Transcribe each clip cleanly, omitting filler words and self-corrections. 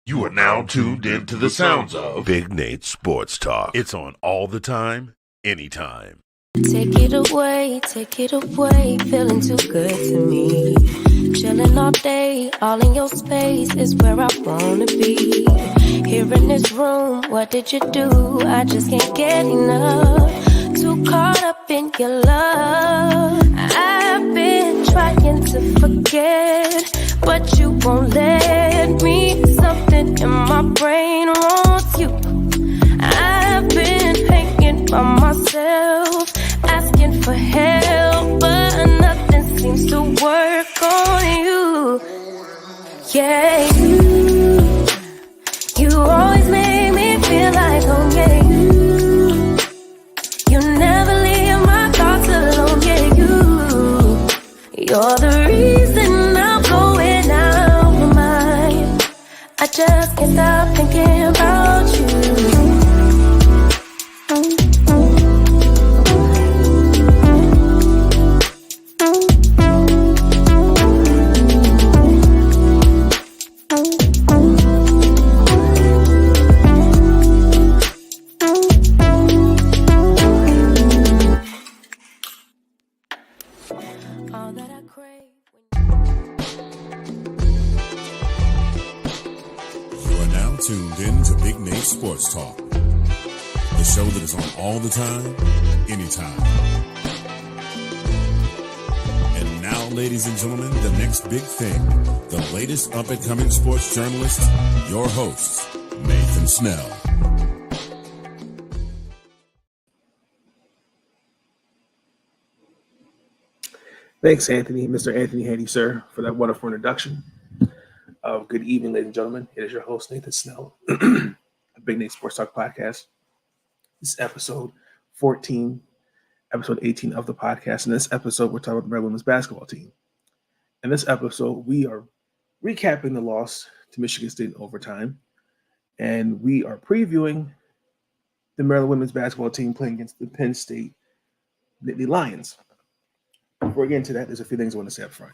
You are now tuned into the sounds of Big Nate Sports Talk. It's on all the time, anytime. Take it away, feeling too good to me. Chilling all day, all in your space is where I wanna be. Here in this room, what did you do? I just can't get enough. Too caught up in your love. I've been trying to forget, but you won't let me. Something in my brain wants you. I've been hanging by myself, asking for help, but nothing seems to work on you. Yeah, you always make me feel like, oh yeah, you never leave my thoughts alone, yeah, you're the reason I'm going out of my mind. I just can't stop thinking about you. Tuned in to Big Nate Sports Talk, the show that is on all the time, anytime. And now, ladies and gentlemen, the next big thing, the latest up-and-coming sports journalist, your host, Nathan Snell. Thanks, Mr. Anthony Handy, sir, for that wonderful introduction. Good evening, ladies and gentlemen. It is your host, Nathan Snell, a Big Nate Sports Talk podcast. This is episode 14, episode 18 of the podcast. In this episode, we're talking about the Maryland women's basketball team. In this episode, we are recapping the loss to Michigan State in overtime, and we are previewing the Maryland women's basketball team playing against the Penn State Nittany Lions. Before we get into that, there's a few things I want to say up front.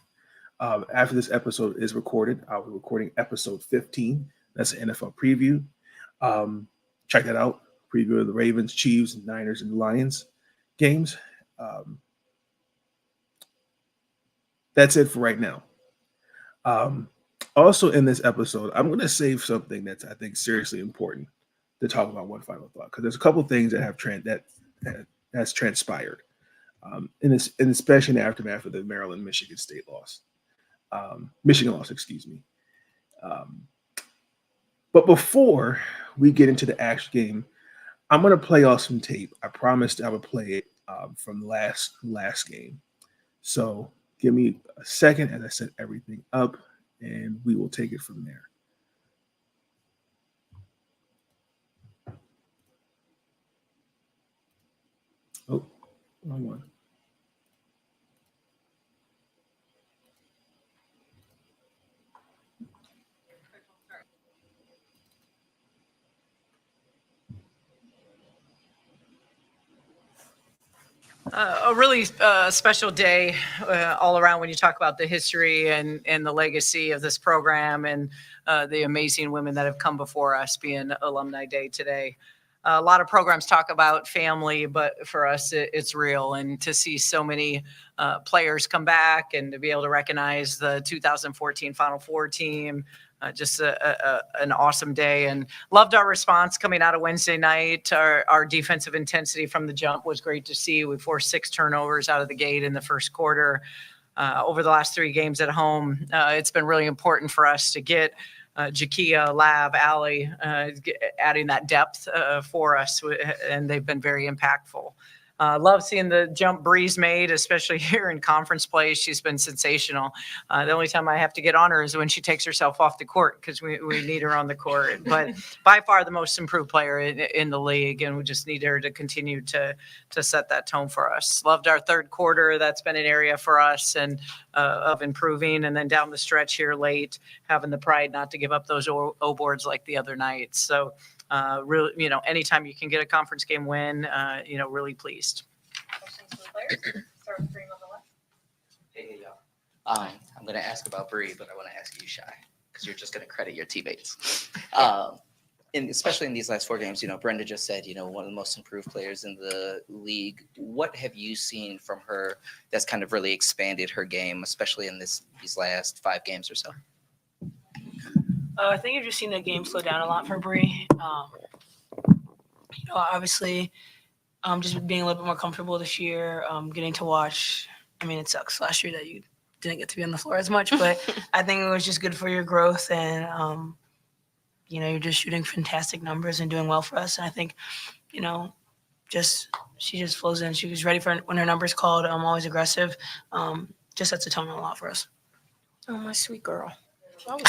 After this episode is recorded, I'll be recording episode 15. That's an NFL preview. Check that out. Preview of the Ravens, Chiefs, Niners, and Lions games. That's it for right now. Also in this episode, I'm going to save something that's, I think, seriously important to talk about. One final thought, because there's a couple things that have that's transpired, and especially in the aftermath of the Maryland-Michigan State loss. Michigan loss, excuse me. But before we get into the actual game, I'm going to play off some tape. I promised I would play it from last game. So give me a second as I set everything up, and we will take it from there. Oh, wrong one. A really special day all around when you talk about the history and the legacy of this program and the amazing women that have come before us, being Alumni Day today. A lot of programs talk about family, but for us, it's real. And to see so many players come back and to be able to recognize the 2014 Final Four team, just an awesome day, and loved our response coming out of Wednesday night. Our defensive intensity from the jump was great to see. We forced 6 turnovers out of the gate in the first quarter. Over the last 3 games at home, it's been really important for us to get Jakia, Lav, Allie, adding that depth for us, and they've been very impactful. Love seeing the jump Breeze made, especially here in conference play. She's been sensational. The only time I have to get on her is when she takes herself off the court, because we need her on the court. But by far the most improved player in the league, and we just need her to continue to set that tone for us. Loved our third quarter. That's been an area for us and of improving. And then down the stretch here late, having the pride not to give up those O boards like the other nights. So really, anytime you can get a conference game win, really pleased. Questions for the players? Start with Bree on the left. Hey, y'all. I'm going to ask about Bree, but I want to ask you, Shy. because you're just going to credit your teammates. And especially in these last 4 games, Brenda just said, one of the most improved players in the league. What have you seen from her that's kind of really expanded her game, especially in these last 5 games or so? I think you've just seen the game slow down a lot for Bree. Obviously, just being a little bit more comfortable this year, getting to watch. I mean, it sucks last year that you didn't get to be on the floor as much, but I think it was just good for your growth, and you're just shooting fantastic numbers and doing well for us. And I think, she just flows in. She was ready for when her number's called. Always aggressive. Just sets the tone a lot for us. Oh, my sweet girl. Question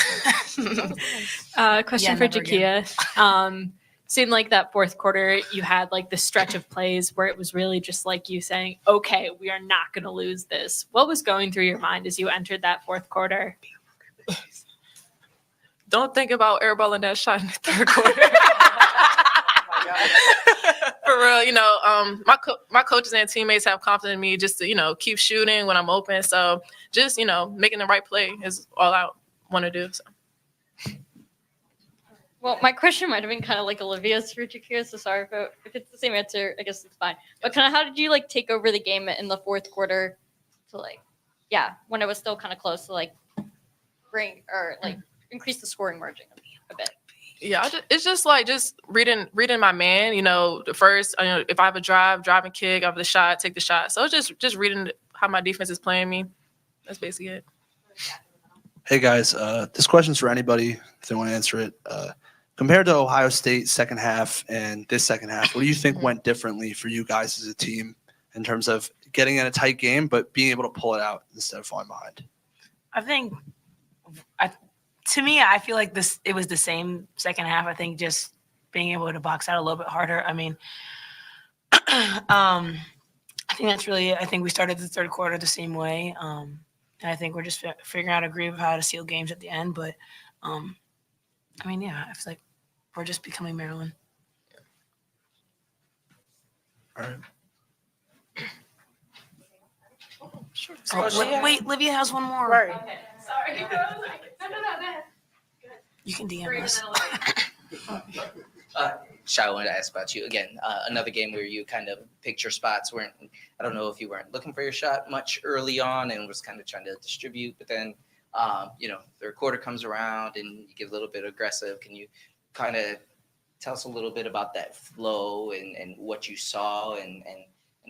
for Jakia. Seemed like that fourth quarter, you had like the stretch of plays where it was really just like you saying, okay, we are not going to lose this. What was going through your mind as you entered that fourth quarter? Don't think about airballing that shot in the third quarter. For real, my coaches and teammates have confidence in me just to, keep shooting when I'm open. So just, making the right play is all I want to do. So. Well, my question might have been kind of like Olivia's for Jakia, so sorry if it's the same answer, I guess it's fine. But kind of how did you take over the game in the fourth quarter to when it was still kind of close to bring or increase the scoring margin a bit? Yeah, it's just reading my man. The first, if I have a drive and kick, I have the shot, take the shot. So it's just reading how my defense is playing me. That's basically it. Hey guys, this question's for anybody if they want to answer it. Compared to Ohio State second half and this second half, what do you think went differently for you guys as a team in terms of getting in a tight game but being able to pull it out instead of falling behind? I think, to me, I feel like it was the same second half. I think just being able to box out a little bit harder. I mean, I think we started the third quarter the same way. And I think we're just figuring out a groove of how to seal games at the end. But, I feel like we're just becoming Maryland. All right. Sure. Wait, Livia has one more. Right. Okay. Sorry. No. You can DM us. Shai, I wanted to ask about you again. Another game where you kind of picked your spots. I don't know if you weren't looking for your shot much early on and was kind of trying to distribute, but then, third quarter comes around and you get a little bit aggressive. Can you kind of tell us a little bit about that flow and what you saw? And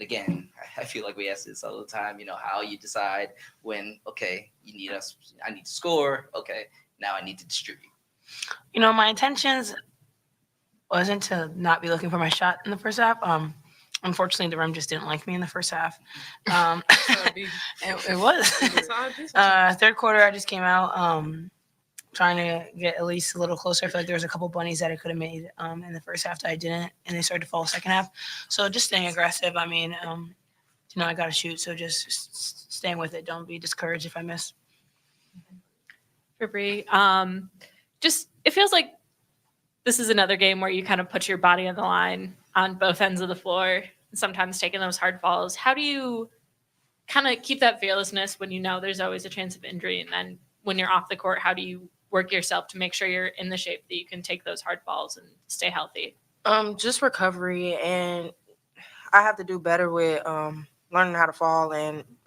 again, I feel like we ask this all the time, how you decide when, okay, I need to score. Okay, now I need to distribute. My intentions wasn't to not be looking for my shot in the first half. Unfortunately, the rim just didn't like me in the first half. It was. Third quarter, I just came out trying to get at least a little closer. I feel like there was a couple bunnies that I could have made in the first half that I didn't, and they started to fall second half. So just staying aggressive. I mean, I got to shoot, so just staying with it. Don't be discouraged if I miss. For Bree, it feels like this is another game where you kind of put your body on the line on both ends of the floor, sometimes taking those hard falls. How do you kind of keep that fearlessness when there's always a chance of injury? And then when you're off the court, how do you work yourself to make sure you're in the shape that you can take those hard falls and stay healthy? Just recovery, and I have to do better with learning how to fall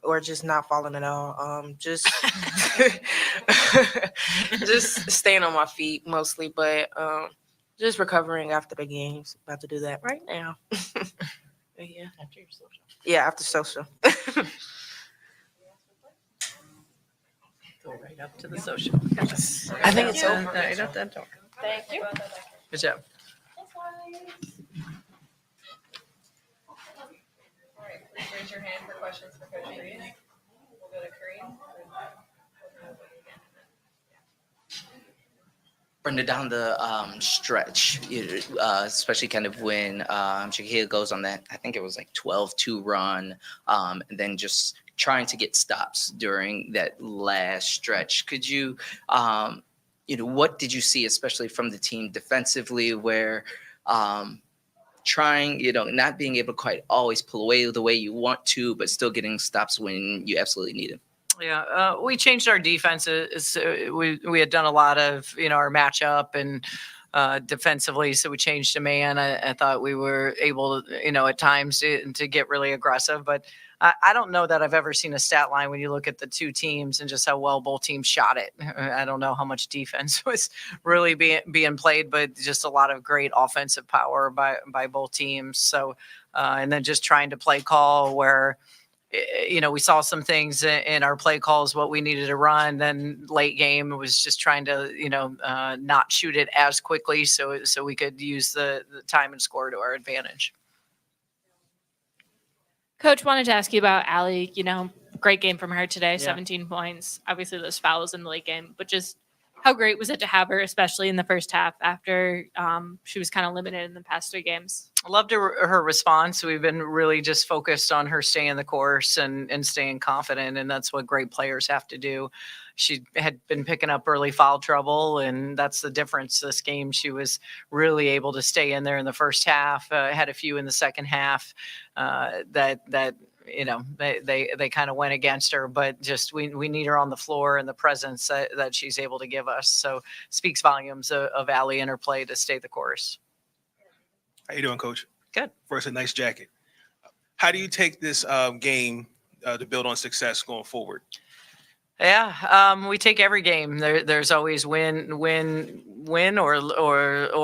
or just not falling at all. Just staying on my feet mostly, but just recovering after the games. About to do that right now. Yeah. After your social. Yeah, after social. Go right up to the social. I think it's over. Right up that door. Thank you. Good job. All right, please raise your hand for questions for Coach Reed. We'll go to Kareem. Brenda, down the stretch, especially kind of when Jakia goes on that, I think it was 12-2 run, and then just trying to get stops during that last stretch. Could you, what did you see, especially from the team defensively, where trying, not being able to quite always pull away the way you want to, but still getting stops when you absolutely need it? Yeah, we changed our defenses. We had done a lot of our matchup and defensively, so we changed to man. I thought we were able to at times to get really aggressive, but I don't know that I've ever seen a stat line when you look at the two teams and just how well both teams shot it. I don't know how much defense was really being played, but just a lot of great offensive power by both teams. So and then just trying to play call where we saw some things in our play calls, what we needed to run. Then late game was just trying to, not shoot it as quickly so we could use the time and score to our advantage. Coach, wanted to ask you about Allie. Great game from her today, Yeah. 17 points. Obviously, those fouls in the late game, but just how great was it to have her, especially in the first half after she was kind of limited in the past 3 games? I loved her response. We've been really just focused on her staying the course and staying confident, and that's what great players have to do. She had been picking up early foul trouble, and that's the difference this game. She was really able to stay in there in the first half, had a few in the second half that they kind of went against her, but just we need her on the floor and the presence that she's able to give us. So speaks volumes of Allie and her play to stay the course. How you doing, Coach? Good. First, a nice jacket. How do you take this game to build on success going forward? Yeah, we take every game. There's always win or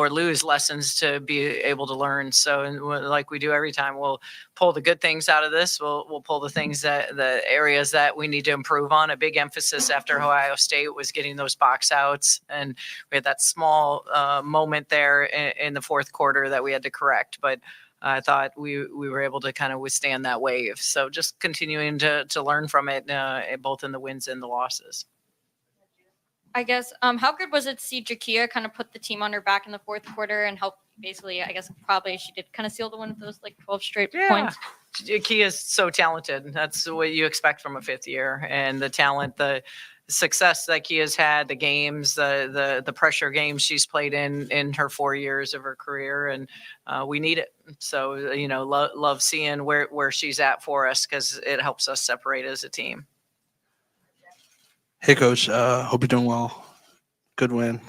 lose lessons to be able to learn. So, like we do every time, we'll pull the good things out of this. We'll pull the things the areas that we need to improve on. A big emphasis after Ohio State was getting those box outs, and we had that small moment there in the fourth quarter that we had to correct. But I thought we were able to kind of withstand that wave. So just continuing to learn from it, both in the wins and the losses. I guess, how good was it to see Jakia kind of put the team on her back in the fourth quarter and help basically, I guess probably she did kind of seal the win with those 12 straight points? Jakia is so talented. That's what you expect from a fifth year, and the talent, the success that Kia's had, the games, the pressure games she's played in her 4 years of her career, and we need it. So love seeing where she's at for us because it helps us separate as a team. Hey, Coach. Hope you're doing well. Good win.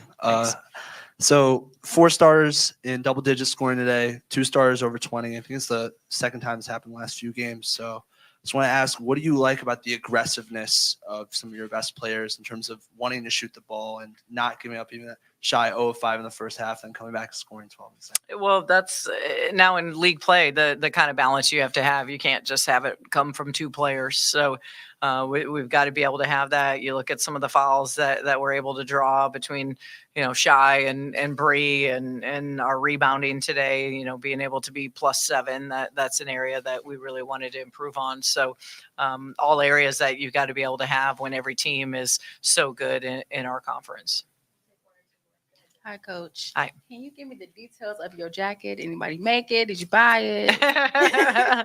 So 4 stars in double digit scoring today, 2 stars over 20. I think it's the second time it's happened in the last few games. So just want to ask, what do you like about the aggressiveness of some of your best players in terms of wanting to shoot the ball and not giving up even a shy 0 of 5 in the first half and coming back and scoring 12 in the second? Well, that's now in league play, the kind of balance you have to have. You can't just have it come from 2 players. So we've got to be able to have that. You look at some of the fouls that we're able to draw between, Shy and Bree and our rebounding today, being able to be +7, that's an area that we really wanted to improve on. So all areas that you've got to be able to have when every team is so good in our conference. Hi, Coach. Hi. Can you give me the details of your jacket? Anybody make it? Did you buy it? I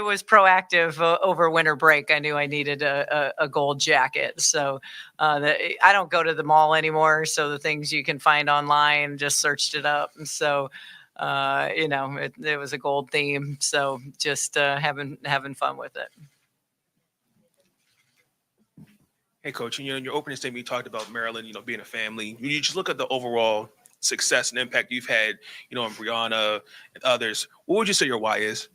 was proactive over winter break. I knew I needed a gold jacket. So I don't go to the mall anymore. So the things you can find online, just searched it up. And so, it was a gold theme. So just having fun with it. Hey, Coach, in your opening statement, you talked about Maryland, being a family. When you just look at the overall success and impact you've had, in Brianna and others, what would you say your why is?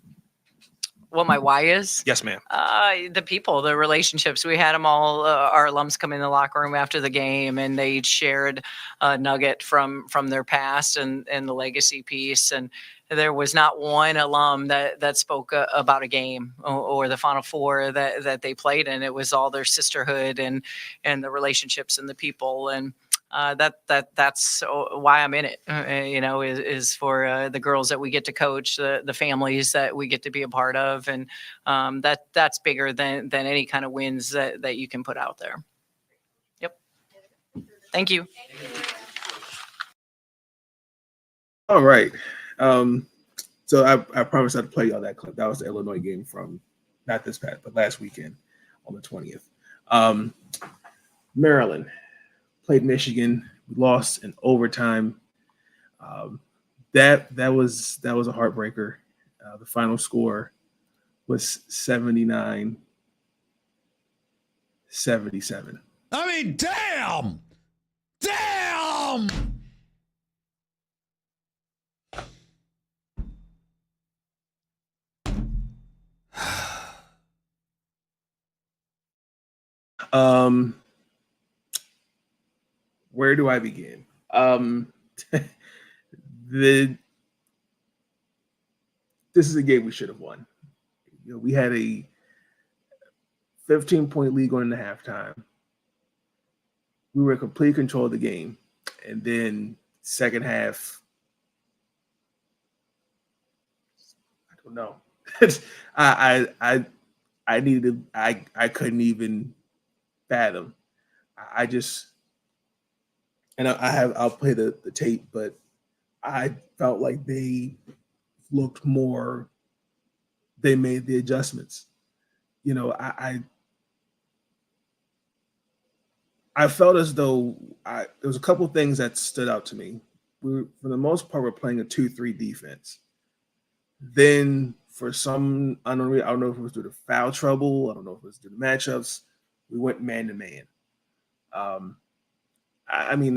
What my why is? Yes, ma'am. The people, the relationships. We had them all, our alums come in the locker room after the game, and they each shared a nugget from their past and the legacy piece. And there was not one alum that spoke about a game or the Final Four that they played in. It was all their sisterhood and the relationships and the people. And that's why I'm in it, is for the girls that we get to coach, the families that we get to be a part of. And that's bigger than any kind of wins that you can put out there. Yep. Thank you. All right. So I promised I'd play y'all that clip. That was the Illinois game from not this past, but last weekend on the 20th. Maryland played Michigan. We lost in overtime. That was a heartbreaker. The final score was 79-71. 77. I mean, damn! Damn! Where do I begin? This is a game we should have won. We had a 15-point lead going into halftime. We were in complete control of the game, and then second half, I don't know. I needed. I couldn't even fathom. I'll play the tape, but I felt like they looked more. They made the adjustments. I felt as though there was a couple things that stood out to me. For the most part, we're playing a 2-3 defense. Then for some unknown reason, I don't know if it was due to foul trouble. I don't know if it was due to matchups. We went man to man. The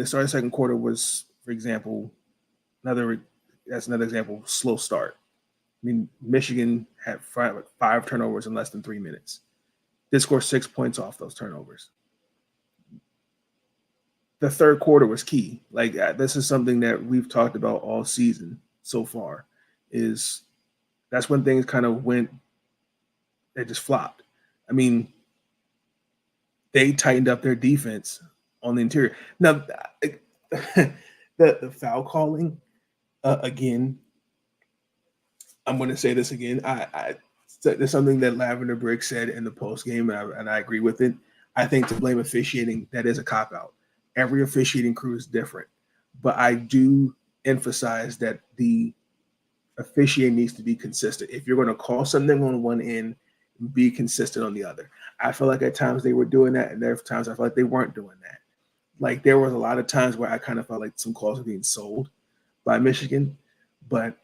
start of the second quarter was, for example, another example, slow start. Michigan had five turnovers in less than 3 minutes. They scored 6 points off those turnovers. The third quarter was key. This is something that we've talked about all season so far. That's when things kind of they just flopped. They tightened up their defense on the interior. Now, the foul calling, again, I'm going to say this again. There's something that Lavender Brick said in the post game, and I agree with it. I think to blame officiating, that is a cop-out. Every officiating crew is different. But I do emphasize that the officiating needs to be consistent. If you're going to call something on one end, be consistent on the other. I feel like at times they were doing that, and there were times I felt like they weren't doing that. There was a lot of times where I kind of felt like some calls were being sold by Michigan, but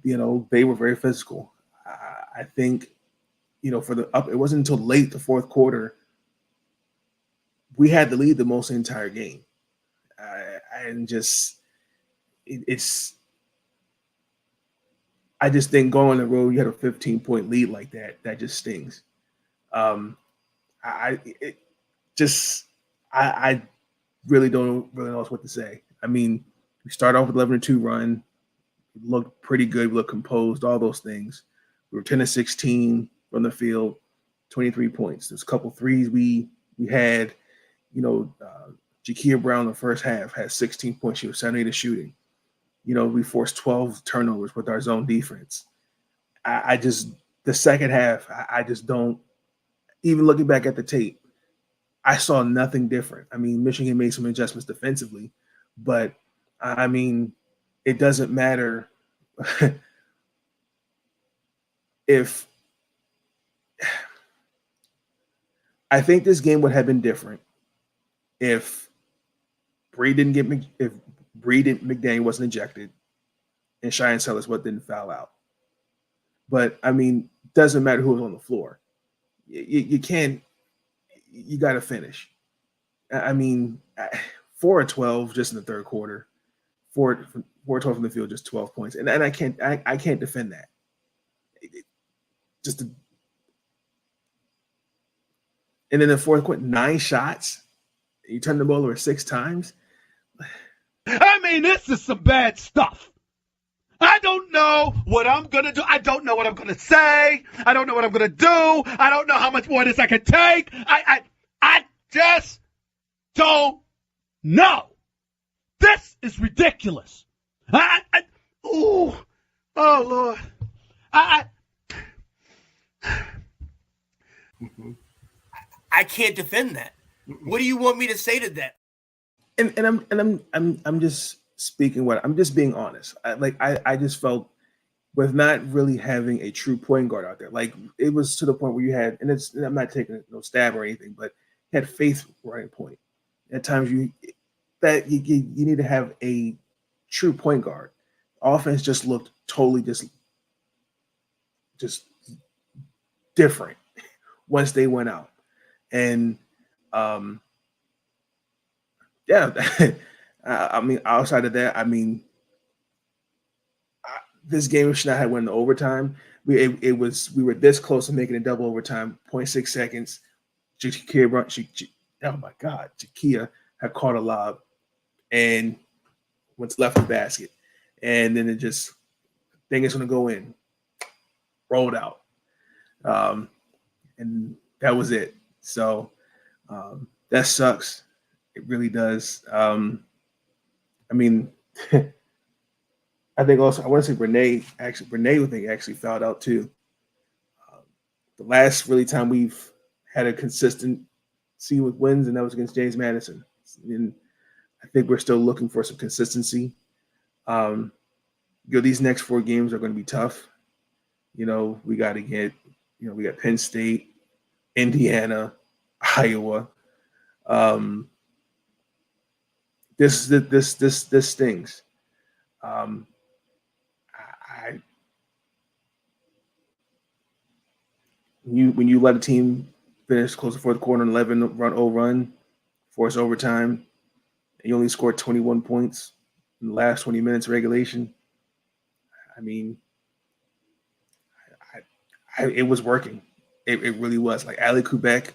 they were very physical. I think, it wasn't until late the fourth quarter we had the lead the most of the entire game. I just think going on the road, you had a 15-point lead like that just stings. I really don't know what to say. We start off with 11-2 run. We looked pretty good. We looked composed, all those things. We were 10-16 from the field, 23 points. There's a couple threes we had. Jakia Brown in the first half had 16 points. She was 7-8 of shooting. We forced 12 turnovers with our zone defense. The second half, I just don't, even looking back at the tape, I saw nothing different. Michigan made some adjustments defensively, but it doesn't matter if I think this game would have been different if McDaniel wasn't ejected and Cheyenne Sellers didn't foul out. But doesn't matter who was on the floor. You can't. You got to finish. 4-12 just in the third quarter. 4-12 from the field, just 12 points, and I can't defend that. And then the fourth quarter, 9 shots. You turn the ball over 6 times. This is some bad stuff. I don't know what I'm going to do. I don't know what I'm going to say. I don't know what I'm going to do. I don't know how much more of this I can take. I just don't know. This is ridiculous. Oh, Lord. I can't defend that. What do you want me to say to that? I'm just speaking I'm just being honest. I just felt with not really having a true point guard out there. It was to the point where you had, and I'm not taking no stab or anything, but you had Faith running point. At times you need to have a true point guard. Offense just looked totally just different once they went out. And yeah, I mean, outside of that, I mean, this game should not have went into overtime. We were this close to making it double overtime. 0.6 seconds. Oh my God, Jakia had caught a lob and what's left of the basket, and then it just thing is going to go in, rolled out, and that was it. So that sucks. It really does. I mean, I think also I want to say Renee actually fouled out too. The last really time we've had a consistency with wins, and that was against James Madison. And I think we're still looking for some consistency. These next 4 games are going to be tough. We got to get, we got Penn State, Indiana, Iowa. This stings. When you let a team finish close to fourth quarter and 11 run, force overtime, and you only scored 21 points in the last 20 minutes of regulation. I mean, it was working. It really was. Like Ali Kubek,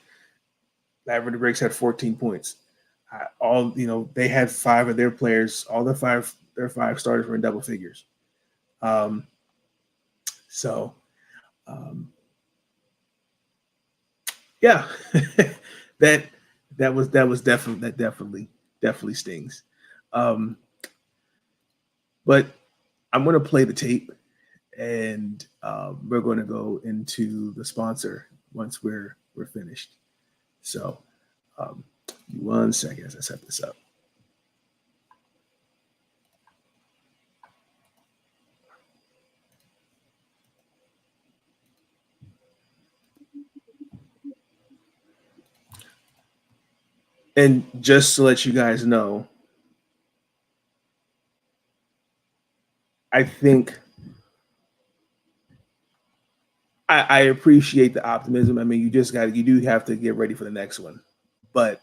Lavender Briggs had 14 points. They had 5 of their players. All their 5 starters were in double figures. Yeah, that definitely stings. But I'm going to play the tape, and we're going to go into the sponsor once we're finished. So, 1 second as I set this up. And just to let you guys know, I think I appreciate the optimism. I mean, you do have to get ready for the next one. But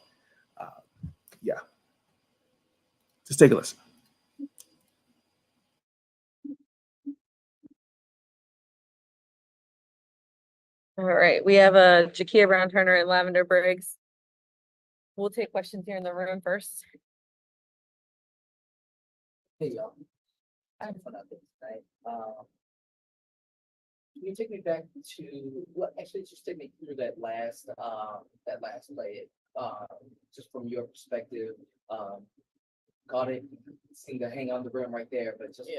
yeah, just take a listen. All right, we have a Jakia Brown Turner and Lavender Briggs. We'll take questions here in the room first. Hey y'all, I have fun out there tonight. Can you take me back to actually just take me through that last play, just from your perspective. Caught it, seemed to hang on the rim right there, but just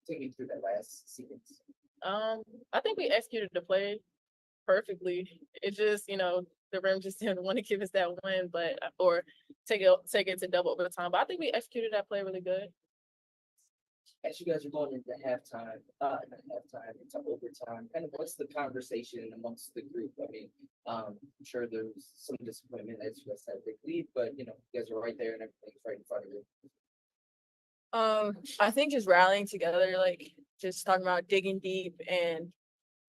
take me through that last sequence. I think we executed the play perfectly. It just, the rim just didn't want to give us that win, or take it to double overtime. But I think we executed that play really good. As you guys are going into halftime, into overtime, kind of what's the conversation amongst the group? I mean, I'm sure there's some disappointment as you guys had a big lead, but you guys are right there and everything's right in front of you. I think just rallying together, like just talking about digging deep and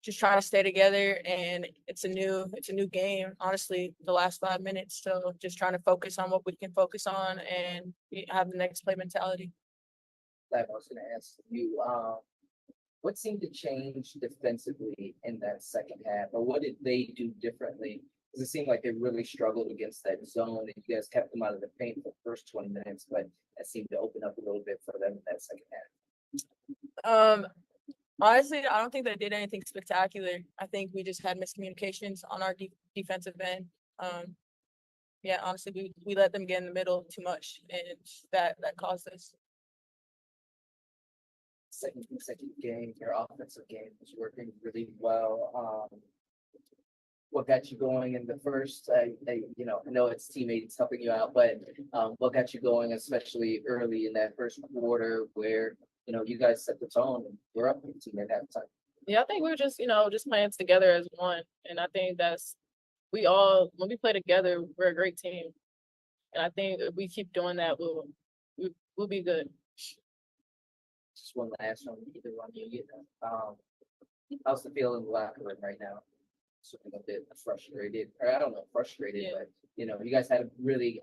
just trying to stay together. And it's a new game. Honestly, the last 5 minutes, so just trying to focus on what we can focus on and have the next play mentality. I was going to ask you, what seemed to change defensively in that second half, or what did they do differently? Because it seemed like they really struggled against that zone, and you guys kept them out of the paint for the first 20 minutes, but that seemed to open up a little bit for them in that second half. Honestly, I don't think they did anything spectacular. I think we just had miscommunications on our defensive end. Yeah, honestly, we let them get in the middle too much, and that caused us. Second consecutive game, your offensive game was working really well. What got you going in the first? I know it's teammates helping you out, but what got you going, especially early in that first quarter, where you guys set the tone and we're up 15 at halftime? Yeah, I think we're just just playing together as one, and I think when we play together, we're a great team, and I think if we keep doing that, we'll be good. Just one last one, either one of you. How's the feeling in the locker room right now? sort of a bit frustrated, or I don't know, frustrated, but you guys had a really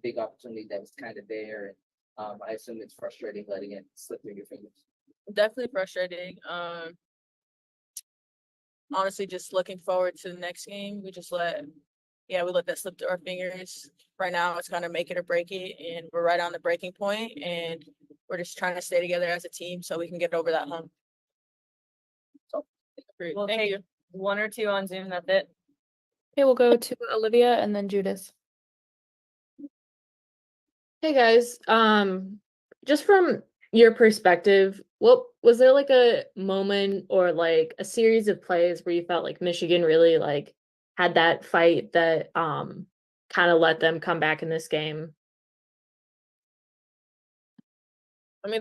big opportunity that was kind of there, and I assume it's frustrating letting it slip through your fingers. Definitely frustrating. Honestly, just looking forward to the next game. We let that slip through our fingers. Right now, it's kind of make it or break it, and we're right on the breaking point, and we're just trying to stay together as a team so we can get over that hump. So, We'll thank take you. one or two on Zoom. That's it. Okay, we'll go to Olivia and then Judas. Hey guys, just from your perspective, what was there like a moment or like a series of plays where you felt like Michigan really like had that fight that kind of let them come back in this game? I mean,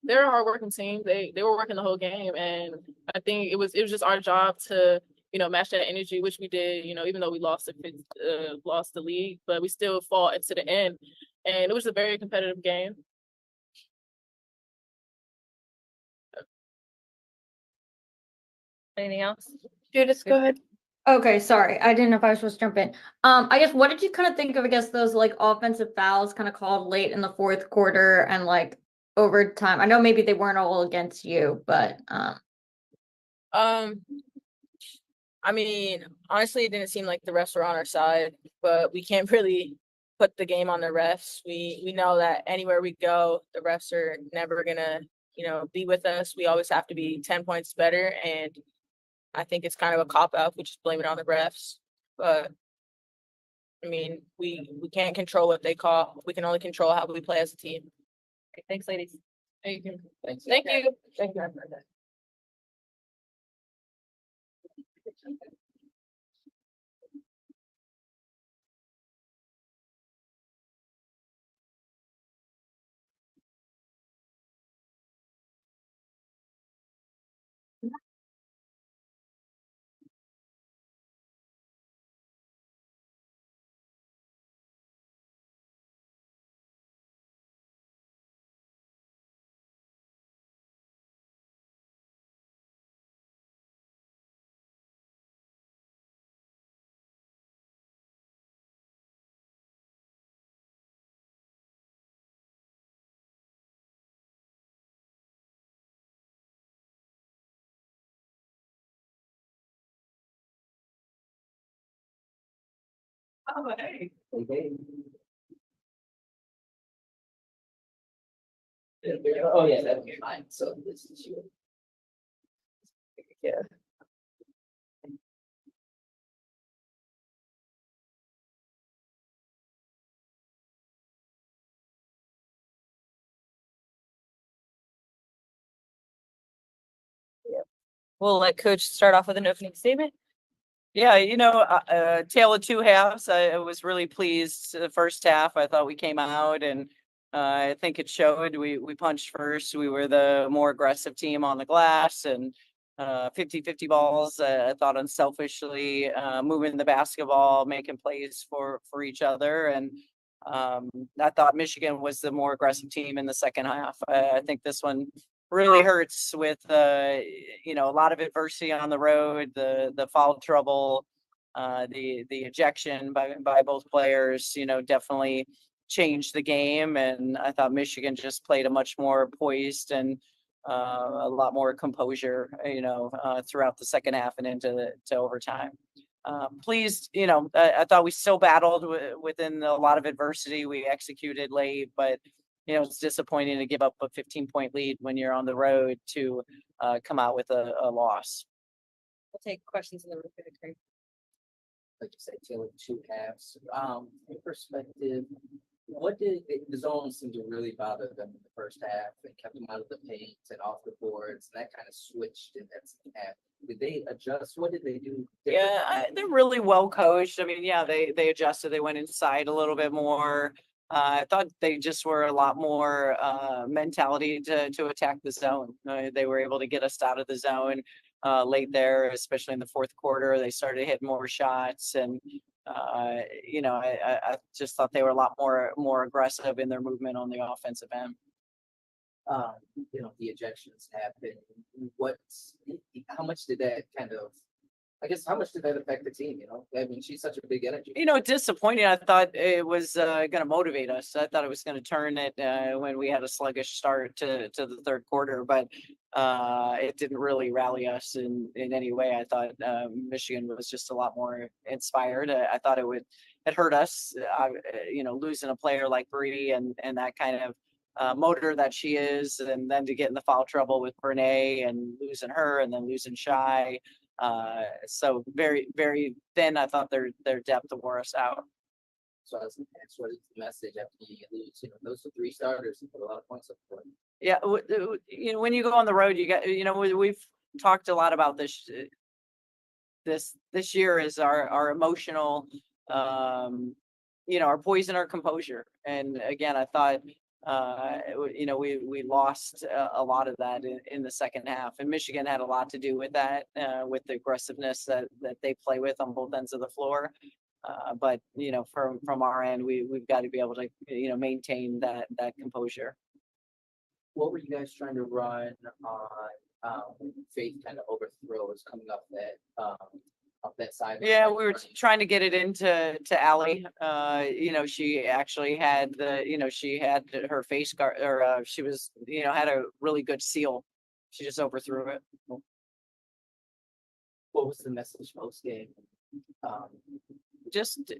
they're a hardworking team. They were working the whole game, and I think it was just our job to match that energy, which we did. Even though we lost the lead, but we still fought into the end, and it was a very competitive game. Anything else? Judas, go ahead. Okay, sorry. I didn't know if I was supposed to jump in. I guess what did you kind of think of, I guess, those like offensive fouls kind of called late in the fourth quarter and like overtime? I know maybe they weren't all against you, but I mean, honestly, it didn't seem like the refs were on our side, but we can't really put the game on the refs. We know that anywhere we go, the refs are never gonna, be with us. We always have to be 10 points better, and I think it's kind of a cop out. We just blame it on the refs. But I mean, we can't control what they call. We can only control how we play as a team. Okay, thanks, ladies. Thank you. Thanks. Thank you. Thank you. Oh, hey. Oh, yeah, that'd be fine. So this is you. Yeah. We'll let Coach start off with an opening statement. Yeah, tale of two halves. I was really pleased. The first half, I thought we came out, and I think it showed. We punched first. We were the more aggressive team on the glass, and 50-50 balls. I thought unselfishly moving the basketball, making plays for each other, and I thought Michigan was the more aggressive team in the second half. I think this one really hurts with a lot of adversity on the road, the foul trouble, the ejection by both players, definitely changed the game. And I thought Michigan just played a much more poised and a lot more composure, throughout the second half and into overtime. Pleased, I thought we still battled within a lot of adversity. We executed late, but it's disappointing to give up a 15-point lead when you're on the road to come out with a loss. We'll take questions in the room. Like you said, tale of two halves. From your perspective, what did the zone seem to really bother them in the first half and kept them out of the paint and off the boards, and that kind of switched in that second half? Did they adjust? What did they do? Yeah, they're really well coached. I mean, yeah, they adjusted. They went inside a little bit more. I thought they just were a lot more mentality to attack the zone. They were able to get us out of the zone late there, especially in the fourth quarter. They started hitting more shots, and I just thought they were a lot more aggressive in their movement on the offensive end. The ejections happened. How much did that kind of I guess how much did that affect the team? I mean, she's such a big energy. Disappointing. I thought it was going to motivate us. I thought it was going to turn it when we had a sluggish start to the third quarter, but it didn't really rally us in any way. I thought Michigan was just a lot more inspired. I thought it hurt us, losing a player like Bree and that kind of motor that she is, and then to get in the foul trouble with Brene and losing her and then losing Shy. So very, very thin. I thought their depth wore us out. So I was going to ask, what is the message after you lose? Those are 3 starters and put a lot of points up for them. Yeah, when you go on the road, you got, we've talked a lot about this. This year is our emotional, our poise and our composure. And again, I thought, we lost a lot of that in the second half, and Michigan had a lot to do with that, with the aggressiveness that they play with on both ends of the floor. But from our end, we've got to be able to maintain that composure. What were you guys trying to run on Faith kind of overthrows coming up that side? Yeah, we were trying to get it into Allie. She actually had she had her face guard, or she was, had a really good seal. She just overthrew it. What was the message post game? Just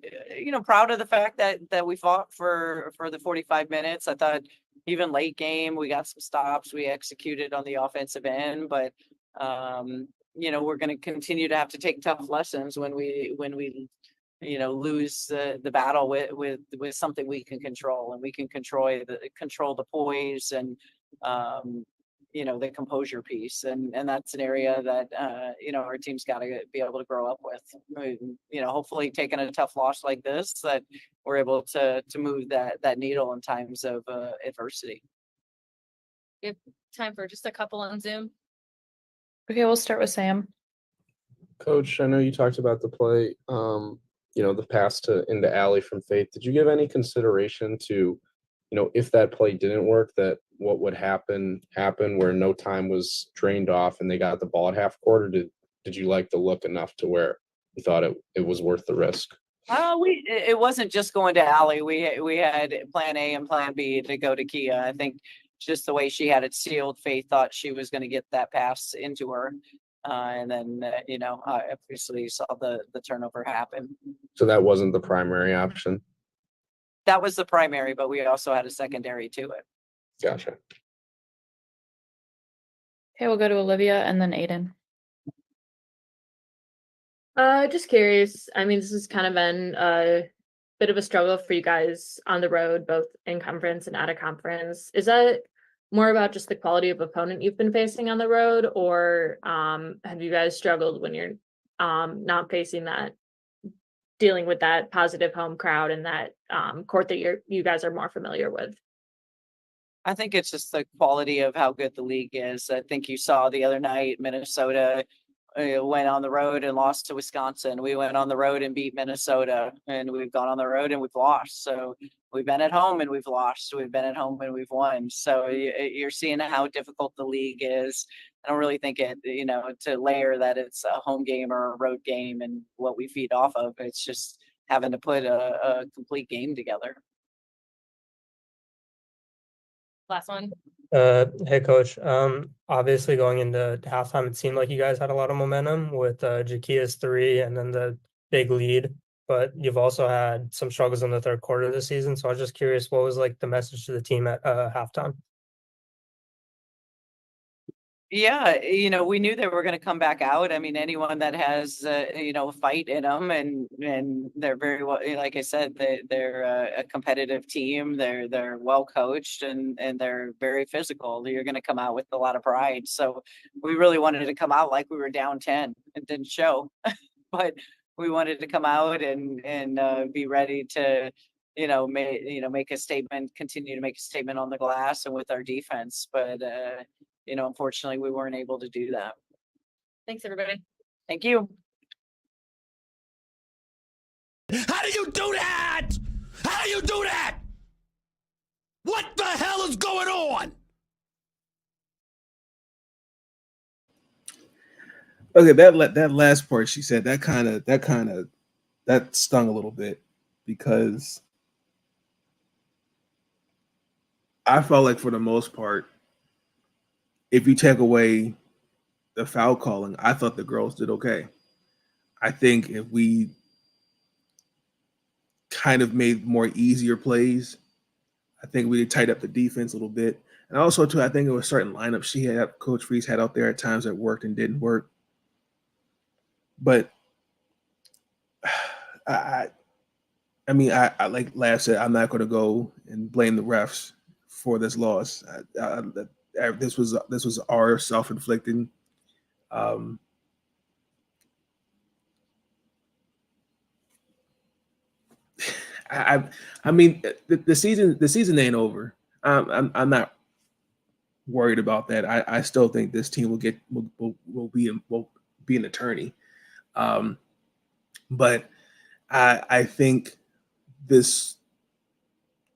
proud of the fact that we fought for the 45 minutes. I thought even late game we got some stops. We executed on the offensive end, but we're going to continue to have to take tough lessons when we lose the battle with something we can control, and we can control the poise and the composure piece, and that's an area that our team's got to be able to grow up with. Hopefully taking a tough loss like this, that we're able to move that needle in times of adversity. We have time for just a couple on Zoom. Okay, we'll start with Sam. Coach, I know you talked about the play, the pass into Allie from Faith. Did you give any consideration to, if that play didn't work, that what would happen where no time was drained off and they got the ball at half court? Or did you like the look enough to where you thought it was worth the risk? It wasn't just going to Allie. We had plan A and plan B to go to Kia. I think just the way she had it sealed, Faith thought she was going to get that pass into her. And then, obviously saw the turnover happen. So that wasn't the primary option? That was the primary, but we also had a secondary to it. Gotcha. Okay, we'll go to Olivia and then Aiden. Just curious. I mean, this has kind of been a bit of a struggle for you guys on the road, both in conference and out of conference. Is that more about just the quality of opponent you've been facing on the road, or have you guys struggled when you're not facing that, dealing with that positive home crowd and that court that you guys are more familiar with? I think it's just the quality of how good the league is. I think you saw the other night, Minnesota went on the road and lost to Wisconsin. We went on the road and beat Minnesota, and we've gone on the road and we've lost. So we've been at home and we've lost. We've been at home and we've won. So you're seeing how difficult the league is. I don't really think it, to layer that it's a home game or a road game and what we feed off of. It's just having to put a complete game together. Last one. Hey coach. Obviously going into halftime, it seemed like you guys had a lot of momentum with Jakia's 3 and then the big lead, but you've also had some struggles in the third quarter of the season. So I was just curious, what was like the message to the team at halftime? Yeah, we knew they were going to come back out. I mean, anyone that has, a fight in them, and they're very well, like I said, they're a competitive team. They're well coached and they're very physical. You're going to come out with a lot of pride. So we really wanted to come out like we were down 10. It didn't show, but we wanted to come out and be ready to, make a statement, continue to make a statement on the glass and with our defense. But, unfortunately, we weren't able to do that. Thanks, everybody. Thank you. How do you do that? How do you do that? What the hell is going on? Okay, that last part she said that stung a little bit because I felt like for the most part, if you take away the foul calling, I thought the girls did okay. I think if we kind of made more easier plays, I think we tied up the defense a little bit. And also, too, I think it was certain lineups Coach Freeze had out there at times that worked and didn't work. But I like Lav said, I'm not going to go and blame the refs for this loss. This was our self-inflicted. I mean, the season ain't over. I'm not worried about that. I still think this team will be an attorney. But I think this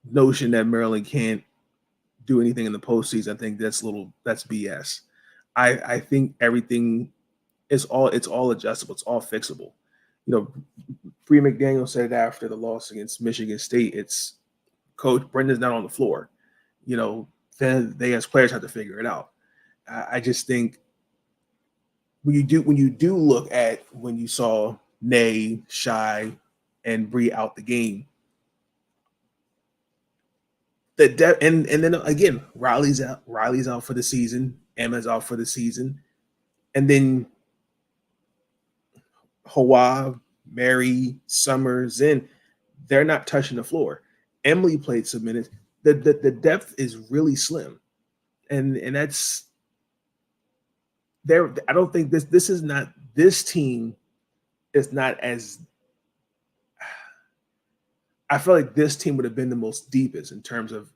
notion that Maryland can't do anything in the postseason, I think that's BS. I think everything it's all adjustable. It's all fixable. Bree McDaniel said it after the loss against Michigan State. It's Coach Brendan's not on the floor. Then they as players have to figure it out. I just think when you do look at when you saw Nay, Shy, and Bree out the game, and then again Riley's out for the season, Emma's out for the season, and then Hawa, Mary, Summers, and they're not touching the floor. Emily played some minutes. The depth is really slim, and that's there. I don't think this team is not as. I feel like this team would have been the most deepest in terms of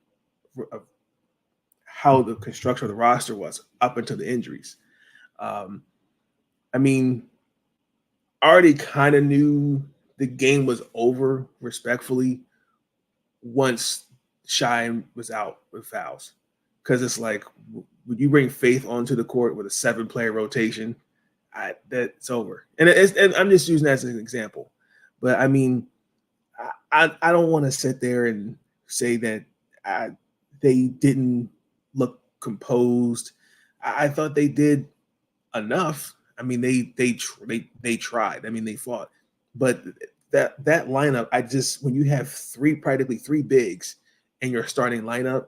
how the construction of the roster was up until the injuries. I mean, I already kind of knew the game was over, respectfully, once Shine was out with fouls. Because it's like, when you bring Faith onto the court with a 7-player rotation, that's over. And I'm just using that as an example. But, I mean, I don't want to sit there and say that they didn't look composed. I thought they did enough. I mean, they tried. I mean, they fought. But that lineup, when you have practically three bigs in your starting lineup,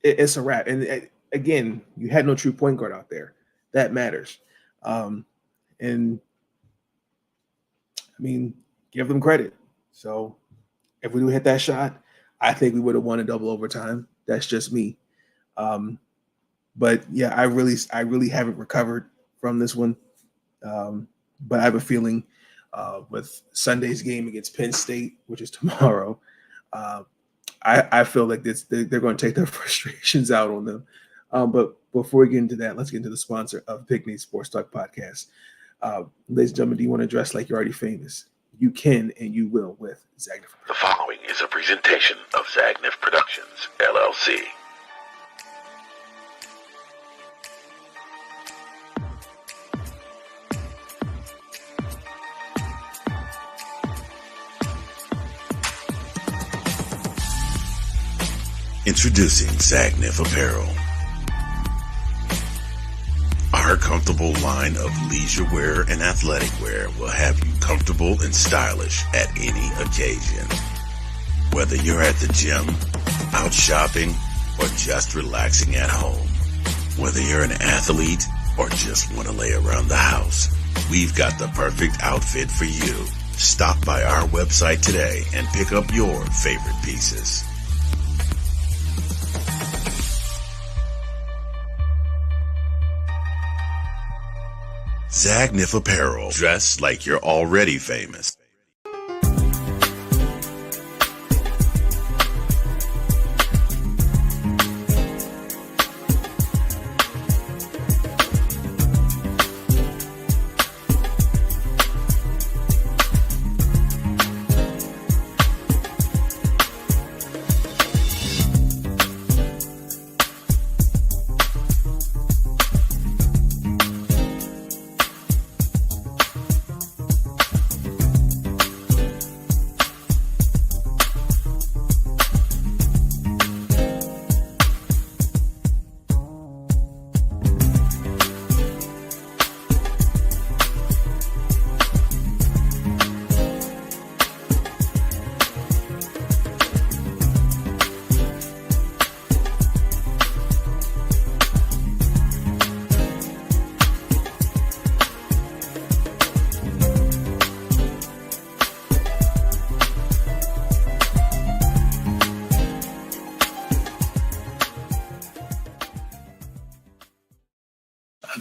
it's a wrap. And again, you had no true point guard out there. That matters. And I mean, give them credit. So if we do hit that shot, I think we would have won in double overtime. That's just me. But yeah, I really haven't recovered from this one. But I have a feeling with Sunday's game against Penn State, which is tomorrow, I feel like they're going to take their frustrations out on them. But before we get into that, let's get into the sponsor of Picnic Sports Talk Podcast. Ladies and gentlemen, do you want to dress like you're already famous? You can and you will with Zagnif. The following is a presentation of Zagnif Productions, LLC. Introducing Zagnif Apparel. Our comfortable line of leisure wear and athletic wear will have you comfortable and stylish at any occasion. Whether you're at the gym, out shopping, or just relaxing at home. Whether you're an athlete or just want to lay around the house, we've got the perfect outfit for you. Stop by our website today and pick up your favorite pieces. Zagnif Apparel. Dress like you're already famous.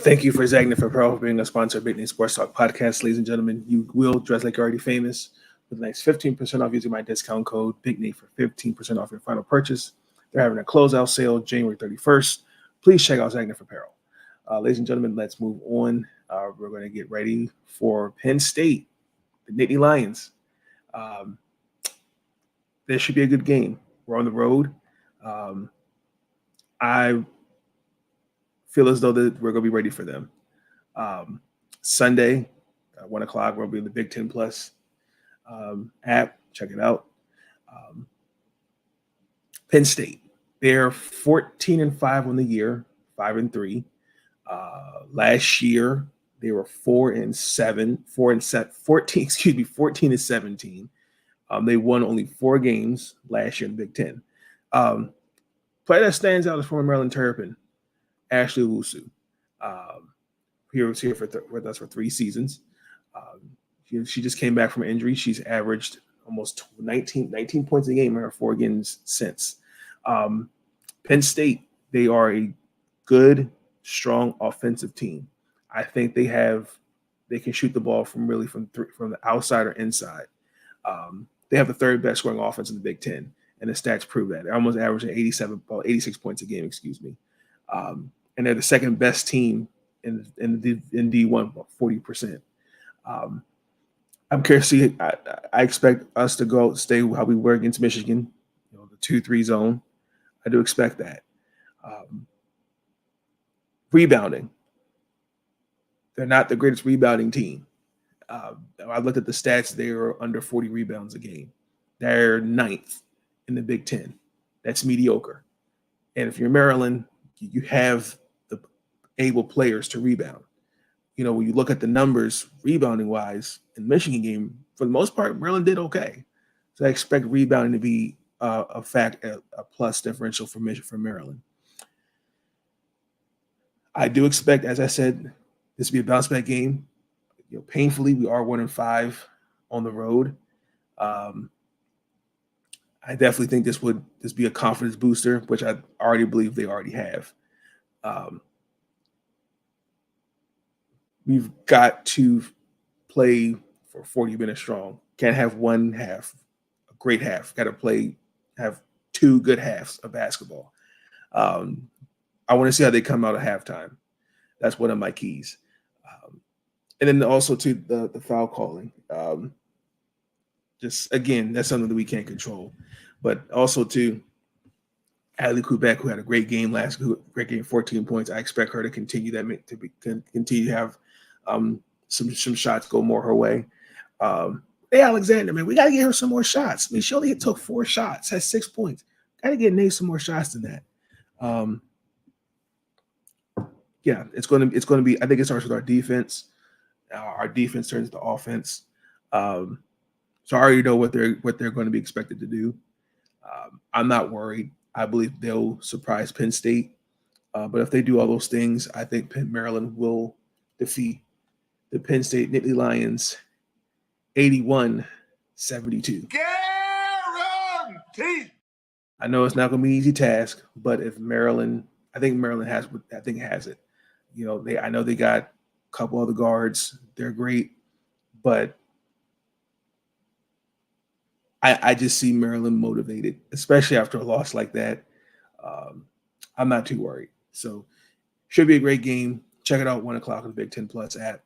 Thank you for Zagna for Pearl for being a sponsor of Big Name Sports Talk podcast, ladies and gentlemen. You will dress like you're already famous with a nice 15% off using my discount code Big Nate for 15% off your final purchase. They're having a closeout sale January 31st. Please check out Zagna for Apparel. Ladies and gentlemen, let's move on. We're going to get ready for Penn State, the Nittany Lions. This should be a good game. We're on the road. I feel as though that we're going to be ready for them. Sunday, 1 o'clock, we'll be in the Big Ten Plus app. Check it out. Penn State, they're 14-5 on the year, 5-3. Last year, they were 14 and 17. They won only 4 games last year in the Big Ten. Player that stands out is former Maryland Terrapin, Ashley Owusu. He was here with us for 3 seasons. She just came back from injury. She's averaged almost 19 points a game in her 4 games since. Penn State, they are a good, strong offensive team. I think they can shoot the ball from the outside or inside. They have the 3rd best scoring offense in the Big Ten, and the stats prove that. They're almost averaging 86 points a game, and they're the 2nd best team in D1, about 40%. I'm curious to see. I expect us to stay how we were against Michigan, the 2-3 zone. I do expect that. Rebounding, they're not the greatest rebounding team. I looked at the stats; they are under 40 rebounds a game. They're 9th in the Big Ten. That's mediocre. And if you're Maryland, you have the able players to rebound. When you look at the numbers rebounding wise in the Michigan game, for the most part, Maryland did okay. So I expect rebounding to be a plus differential for Maryland. I do expect, as I said, this to be a bounce back game. Painfully, we are 1-5 on the road. I definitely think this would be a confidence booster, which I already believe they already have. We've got to play for 40 minutes strong. Can't have one half, a great half. Got to have 2 good halves of basketball. I want to see how they come out at halftime. That's one of my keys. And then also to the foul calling. Just again, that's something that we can't control. But also to Adley Quebec, who had a great game 14 points. I expect her to continue continue to have some shots go more her way. Hey, Alexander, man, we got to get her some more shots. I mean, she only took 4 shots, has 6 points. Got to get Nate some more shots than that. Yeah, it's going to be. I think it starts with our defense. Our defense turns to offense. So I already know what they're going to be expected to do. I'm not worried. I believe they'll surprise Penn State. But if they do all those things, I think Maryland will defeat the Penn State Nittany Lions 81-72. Guaranteed. I know it's not going to be an easy task, but if Maryland, I think Maryland has it. I know they got a couple other guards. They're great, but I just see Maryland motivated, especially after a loss like that. I'm not too worried. So should be a great game. Check it out, 1 o'clock on the Big Ten Plus app.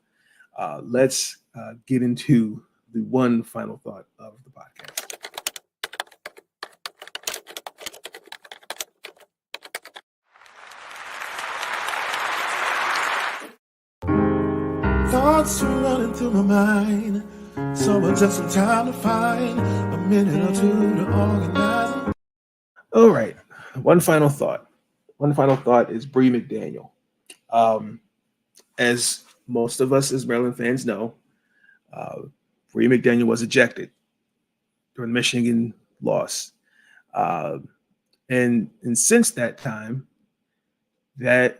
Let's get into the one final thought of the podcast. Thoughts are running through my mind, so I just some time to find a minute or two to organize them. All right, one final thought. One final thought is Bree McDaniel. As most of us as Maryland fans know, Bree McDaniel was ejected during the Michigan loss. And since that time, the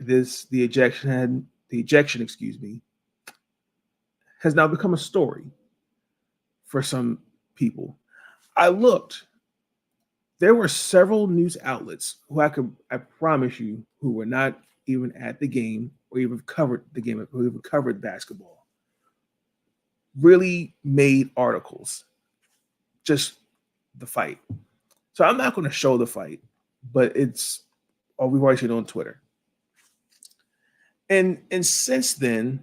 ejection, has now become a story for some people. I looked. There were several news outlets who I promise you, who were not even at the game or even covered the game, or even covered basketball, really made articles, just the fight. So I'm not going to show the fight, but we've already seen it on Twitter. And since then,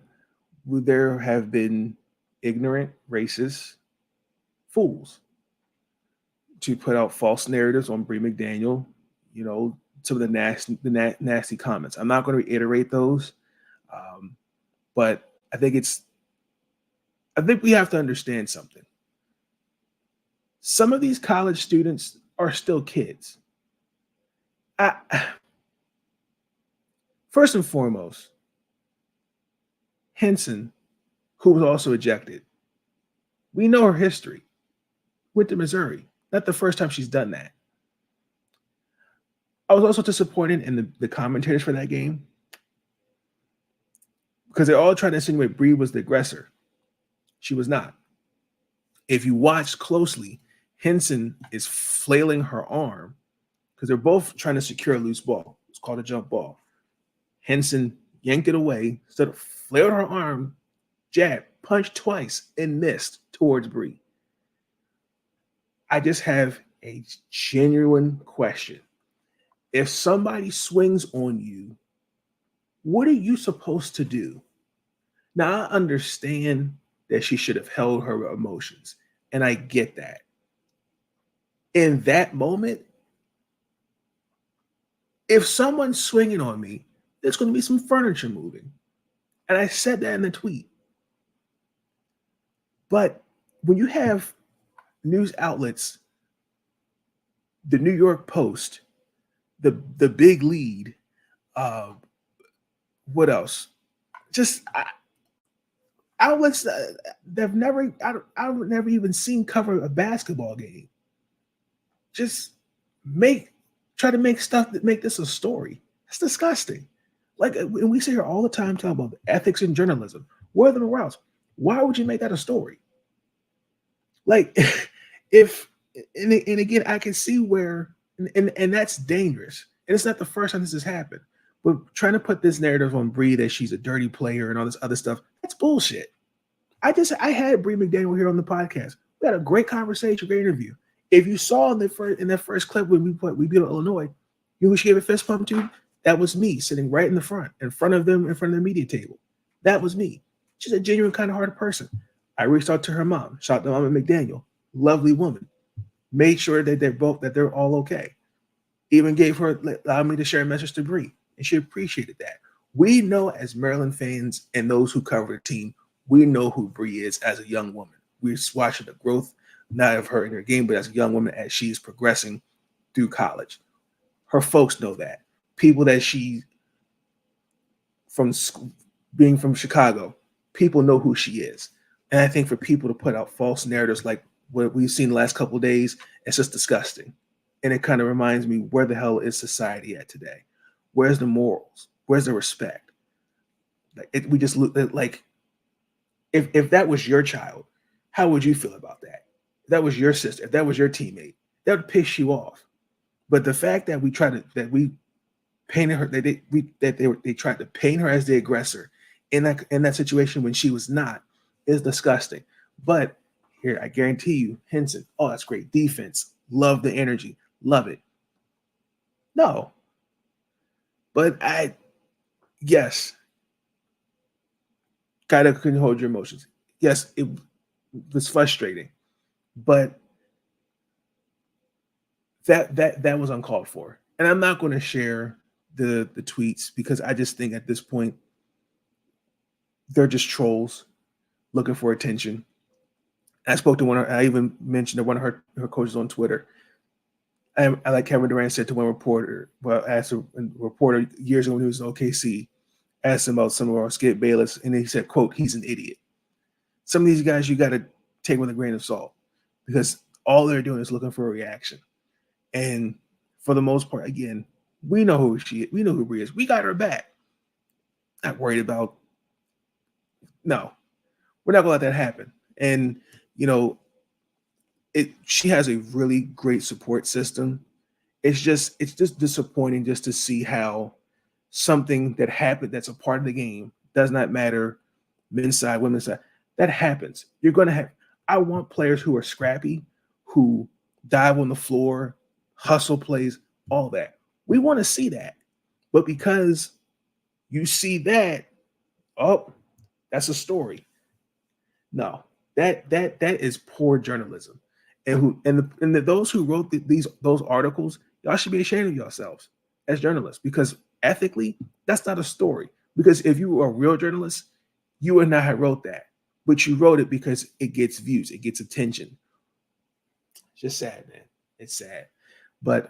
there have been ignorant, racist fools to put out false narratives on Bree McDaniel, some of the nasty comments. I'm not going to reiterate those, but I think we have to understand something. Some of these college students are still kids. First and foremost, Henson, who was also ejected, we know her history. Went to Missouri. Not the first time she's done that. I was also disappointed in the commentators for that game because they all tried to insinuate Bree was the aggressor. She was not. If you watch closely, Henson is flailing her arm because they're both trying to secure a loose ball. It's called a jump ball. Henson yanked it away, instead of flailed her arm, jab, punched twice, and missed towards Bree. I just have a genuine question. If somebody swings on you, what are you supposed to do? Now, I understand that she should have held her emotions, and I get that. In that moment, if someone's swinging on me, there's going to be some furniture moving. And I said that in the tweet. But when you have news outlets, the New York Post, the Big Lead, what else? Just outlets that I've never even seen cover a basketball game. Just try to make stuff that make this a story. It's disgusting. Like, and we sit here all the time talking about ethics in journalism. Where are the morals? Why would you make that a story? Like, and again, I can see where, and that's dangerous. And it's not the first time this has happened. But trying to put this narrative on Bree that she's a dirty player and all this other stuff, that's bullshit. I had Bree McDaniel here on the podcast. We had a great conversation, great interview. If you saw in that first clip when we beat Illinois, you know who she gave a fist pump to? That was me sitting right in front of them, in front of the media table. That was me. She's a genuine, kind of hearted person. I reached out to her mom, shout out to Mama McDaniel, lovely woman. Made sure that they're all okay. Even allowed me to share a message to Bree, and she appreciated that. We know as Maryland fans and those who cover the team, we know who Bree is as a young woman. We're watching the growth, not of her in her game, but as a young woman as she is progressing through college. Her folks know that. People that being from Chicago, people know who she is. And I think for people to put out false narratives like what we've seen the last couple of days, it's just disgusting. And it kind of reminds me, where the hell is society at today? Where's the morals? Where's the respect? We just look at, like, if that was your child, how would you feel about that? If that was your sister, if that was your teammate, that would piss you off. But the fact that we painted her, they tried to paint her as the aggressor in that situation when she was not, is disgusting. But here, I guarantee you, Henson, oh, that's great defense. Love the energy. Love it. No. But yes, gotta couldn't hold your emotions. Yes, it was frustrating, but that was uncalled for. And I'm not going to share the tweets because I just think at this point they're just trolls looking for attention. I spoke to I even mentioned to one of her coaches on Twitter. I like Kevin Durant said to one reporter, asked a reporter years ago when he was in OKC, asked him about some of our Skip Bayless, and he said, quote, he's an idiot. Some of these guys you got to take with a grain of salt because all they're doing is looking for a reaction. And for the most part, again, we know who she is. We know who Bree is. We got her back. Not worried about. No, we're not going to let that happen. And, she has a really great support system. It's just disappointing just to see how something that happened that's a part of the game. Does not matter, men's side, women's side. That happens. You're going to have. I want players who are scrappy, who dive on the floor, hustle plays, all that. We want to see that. But because you see that, oh, that's a story. No, that is poor journalism. And those who wrote those articles, y'all should be ashamed of yourselves as journalists, because ethically, that's not a story. Because if you were a real journalist, you would not have wrote that. But you wrote it because it gets views, it gets attention. It's just sad, man. It's sad. But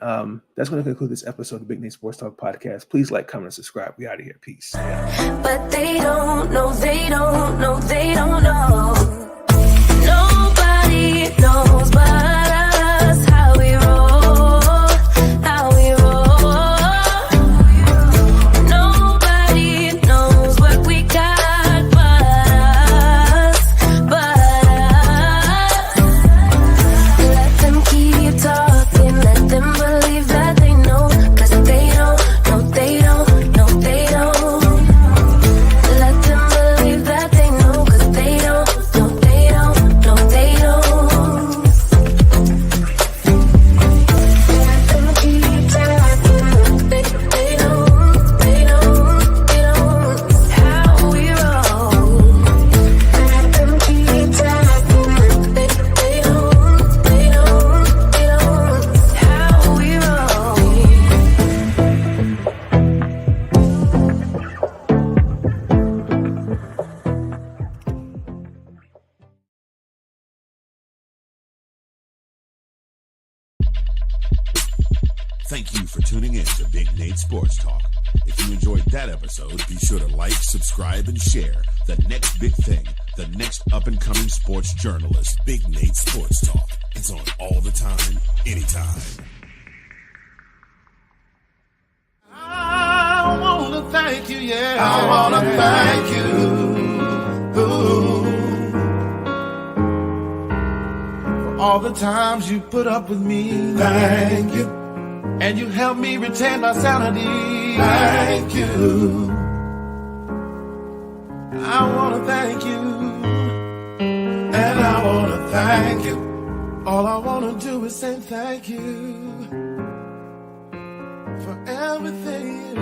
that's going to conclude this episode of the Big Nate Sports Talk podcast. Please like, comment, and subscribe. We out of here. Peace. But they don't know, they don't know, they don't know. Nobody knows but us how we roll, how we roll. Nobody knows what we got but us, but us. Let them keep talking, let them believe that they know, 'cause they don't, no they don't, no they don't. Let them believe that they know, 'cause they don't, no they don't, no they don't. Let them keep talking, they don't, they don't, they don't. How we roll. Let them keep talking, they don't, they don't, they don't. How we roll. Thank you for tuning in to Big Nate Sports Talk. If you enjoyed that episode, be sure to like, subscribe, and share the next big thing, the next up-and-coming sports journalist, Big Nate Sports Talk. It's on all the time, anytime. I want to thank you, yeah. I want to thank you. Ooh. For all the times you put up with me. Thank you. And you helped me retain my sanity. Thank you. I want to thank you. And I want to thank you. All I want to do is say thank you for everything.